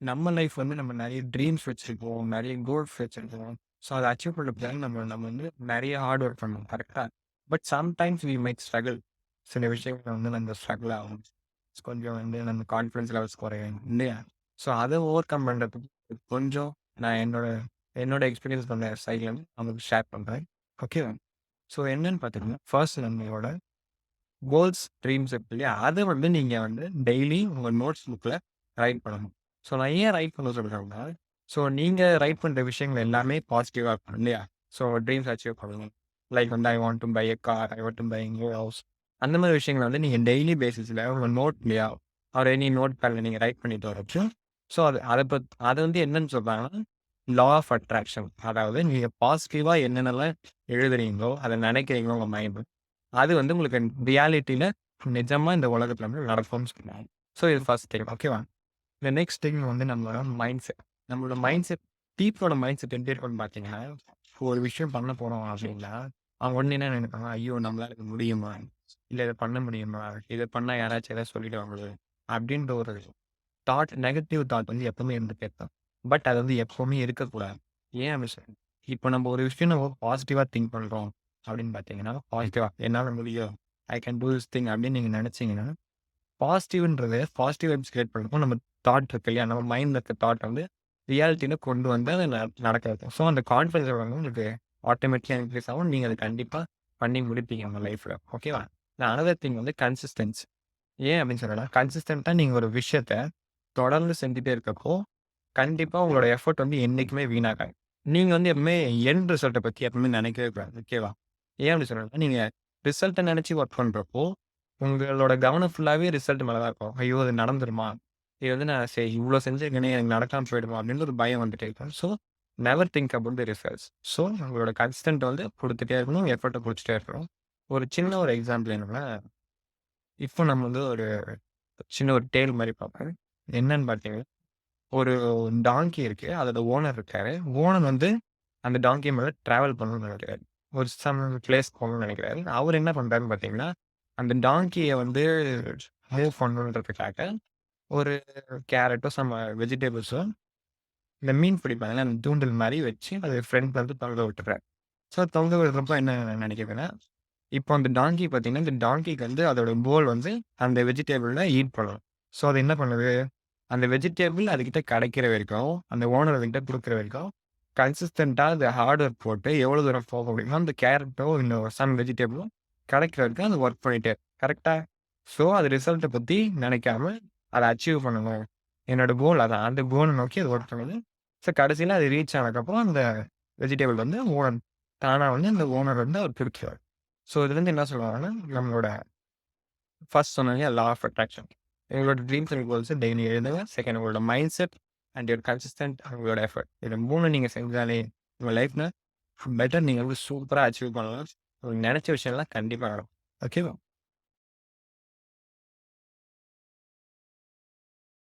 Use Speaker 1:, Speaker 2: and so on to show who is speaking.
Speaker 1: நம்ம லைஃப் வந்து நம்ம நெறைய ட்ரீம்ஸ் வச்சிருப்போம். நெறைய கோல்ஸ் வச்சிருப்போம். ஸோ அத அச்சீவ் பண்றதுக்காக நம்ம நம்ம வந்து நெறைய ஹார்ட் ஒர்க் பண்ணணும். கரெக்ட்டா? But sometimes we might struggle. சில விஷயங்கள் வந்து நம்ம ஸ்ட்ரகிள் ஆகும். கொஞ்சம் வந்து நம்ம கான்ஃபிடன்ஸ் லெவல்ஸ் குறையும் இல்லையா? ஸோ அத ஓவர் கம் பண்றதுக்கு கொஞ்சம் நான் என்னோட என்னோட எக்ஸ்பீரியன்ஸ் பண்ண சைட்லருந்து உங்களுக்கு ஷேர் பண்றேன். ஓகேவா? ஸோ என்னன்னு பார்த்தீங்கன்னா, ஃபர்ஸ்ட் நம்மளோட கோல்ஸ், ட்ரீம்ஸ் இருக்கு இல்லையா? அத வந்து நீங்க வந்து டெய்லி உங்க நோட்ஸ் புக்ல ரைட் பண்ணணும். ஸோ நான் ஏன் ரைட் பண்ண சொல்றேன்னா, ஸோ நீங்க ரைட் பண்ற விஷயங்கள் எல்லாமே பாசிட்டிவா இருக்கணும் இல்லையா? ஸோ ட்ரீம்ஸ் அச்சீவ் பண்ணணும். லைக் வந்து I want to buy a car, I want to buy new house. அந்த மாரி விஷயங்கள வந்து நீங்க டெய்லி பேசிஸ்ல உங்க நோட்லயா ஆர் எனி நோட் பேட்ல நீங்க ரைட் பண்ணிட்டு வரப்போ, ஸோ அத வந்து என்னன்னு சொல்றாங்கன்னா, லா ஆஃப் அட்ராக்ஷன். அதாவது நீங்க பாசிட்டிவா என்னென்னலாம் எழுதுறீங்களோ, அத நெனைக்கிறீங்களோ உங்க மைண்ட் அது வந்து உங்களுக்கு ரியாலிட்டில நிஜமா இந்த உலகத்துல வந்து நடக்கும்னு சொன்னாங்க. ஸோ இது ஃபர்ஸ்ட் திங் ஓகேவா? இந்த நெக்ஸ்ட் திங் வந்து நம்மளோட மைண்ட் செட். நம்மளோட மைண்ட் செட் பீப்பிளோட மைண்ட் செட் எப்படி இருக்கும்னு பார்த்தீங்கன்னா, ஒரு விஷயம் பண்ண போறோம் அப்படின்னா, அவங்க உடனே என்ன நினைப்பாங்க, ஐயோ! நம்மளால இது முடியுமா? இல்ல இத பண்ண முடியுமா? இத பண்ணா யாராச்சும் ஏதாவது சொல்லிடுவாங்களோ? அப்படின்ற ஒரு நெகட்டிவ் தாட் வந்து எப்பவுமே இருந்துட்டே இருக்கும். பட் அது வந்து எப்பவுமே இருக்கக்கூடாது. ஏன் அப்படி சொல்றேன்? இப்போ நம்ம ஒரு விஷயம் நம்ம பாசிட்டிவா திங்க் பண்றோம் அப்படின்னு பார்த்தீங்கன்னா, பாசிட்டிவா என்னால முடியும். I can do this thing அப்படின்னு நீங்க நினைச்சீங்கன்னா, பாசிட்டிவ் வைப்ஸ் கிரியேட் பண்றப்போ நம்ம தாட் இருக்கு இல்லையா? நம்ம மைண்ட்ல இருக்க தாட் வந்து ரியாலிட்டில கொண்டு வந்து அத நடக்க வைக்கும். ஸோ அந்த கான்ஃபிடன்ஸ் வந்து உங்களுக்கு ஆட்டோமேட்டிக்கா இன்கிரீஸ் ஆகும். நீங்க அத கண்டிப்பா பண்ணி முடிப்பீங்க உங்க லைஃப்ல. ஓகேவா? அனதர் திங் வந்து கன்சிஸ்டன்சி. ஏன் அப்படின்னு சொன்னேன்னா, கன்சிஸ்டன்ட்டா நீங்க ஒரு விஷயத்த தொடர்ந்து செஞ்சுட்டே இருக்கப்போ, கண்டிப்பா உங்களோட எஃபோர்ட் வந்து என்னைக்குமே வீணாகாது. நீங்க வந்து எப்பவுமே எண்ட் ரிசல்ட்ட பத்தி எப்பவுமே நினைக்கவே கூடாது. ஓகேவா? ஏன் அப்படி சொல்றேன்னா, நீங்க ரிசல்ட்ட நினைச்சு ஒர்க் பண்றப்போ, உங்களோட கவனம் ஃபுல்லாவே ரிசல்ட் மேல தான் இருக்கும். ஐயோ! அது நடந்துருமா? இது வந்து நான் இவ்ளோ செஞ்சிருக்கேனே எனக்கு நடக்காம போயிடுமா? அப்படின்னு ஒரு பயம் வந்துட்டே இருக்கும். So, never think about the results. So, உங்களோட கன்சிஸ்டன்ட் வந்து குடுத்துட்டே இருக்கணும். எஃபோர்ட்ட குடுத்துட்டே இருக்கணும். ஒரு சின்ன ஒரு எக்ஸாம்பிள் என்னன்னா, இப்போ நம்ம வந்து ஒரு சின்ன ஒரு டேல் மாரி பார்ப்பேன். என்னன்னு பார்த்தீங்கன்னா, ஒரு டாங்கி இருக்கு. அதோட ஓனர் இருக்காரு. ஓனர் வந்து அந்த டாங்கி மேல டிராவல் பண்ணணும்னு நெனைக்கிறாரு. ஒரு பிளேஸ் போகணும்னு நெனைக்கிறாரு. அவரு என்ன பண்றாருன்னு பார்த்தீங்கன்னா, அந்த டாங்கிய வந்து மூவ் பண்ணணுன்றதுக்காக ஒரு கேரட்டோ, வெஜிடபிள்ஸோ இந்த மீன் பிடிப்பாங்கல்ல, அந்த தூண்டில் மாரி வச்சு அது ஃப்ரண்ட்ல இருந்து தொங்க விட்டுறாரு. ஸோ தொங்க விடுறப்போ என்ன நெனைக்குதுன்னா, இப்போ அந்த டாங்கி பார்த்தீங்கன்னா, இந்த டாங்கிக்கு வந்து அதோட கோல் வந்து அந்த வெஜிடபிள்ல ஈட் பண்ணணும். ஸோ அது என்ன பண்ணுது? அந்த வெஜிடபிள் அதுகிட்ட கிடைக்கிற வரைக்கும், அந்த ஓனர் அதுகிட்ட குடுக்குற வரைக்கும், கன்சிஸ்டன்ட்டா அது ஹார்ட் ஒர்க் போட்டு எவ்வளோ தூரம் போக முடியுமோ, அந்த கேரட்டோ, இந்த வெஜிடபிளும் கிடைக்கிற வரைக்கும் அது ஒர்க் பண்ணிட்டே இருக்கு. கரெக்ட்டா? ஸோ அது ரிசல்ட்ட பத்தி நினைக்காம, அத அச்சீவ் பண்ணணும். என்னோட கோல் அதான். அந்த கோல நோக்கி அது ஒர்க் பண்ணுது. ஸோ கடைசியில அது ரீச் ஆனதுக்கப்புறம் அந்த வெஜிடபிள் வந்து ஓனர் தானா வந்து அந்த ஓனர் வந்து அவர் பிரிக்கிறார். ஸோ இதுலருந்து என்ன சொல்லுவாங்கன்னா, நம்மளோட ஃபர்ஸ்ட் சொன்னேன் இல்லையா? Law of attraction. எங்களோட ட்ரீம்ஸ் அண்ட் கோல்ஸ டெய்லி எழுதுங்க. செகண்ட் உங்களோட mindset and your consistent உங்களோட எஃபோர்ட். இது 3 நீங்க செஞ்சாலே உங்க லைஃப்ல பெட்டர் நீங்க வந்து சூப்பரா அச்சீவ் பண்ணலாம். உங்களுக்கு நெனச்ச விஷயம்லாம் கண்டிப்பா நடக்கும். ஓகேவா?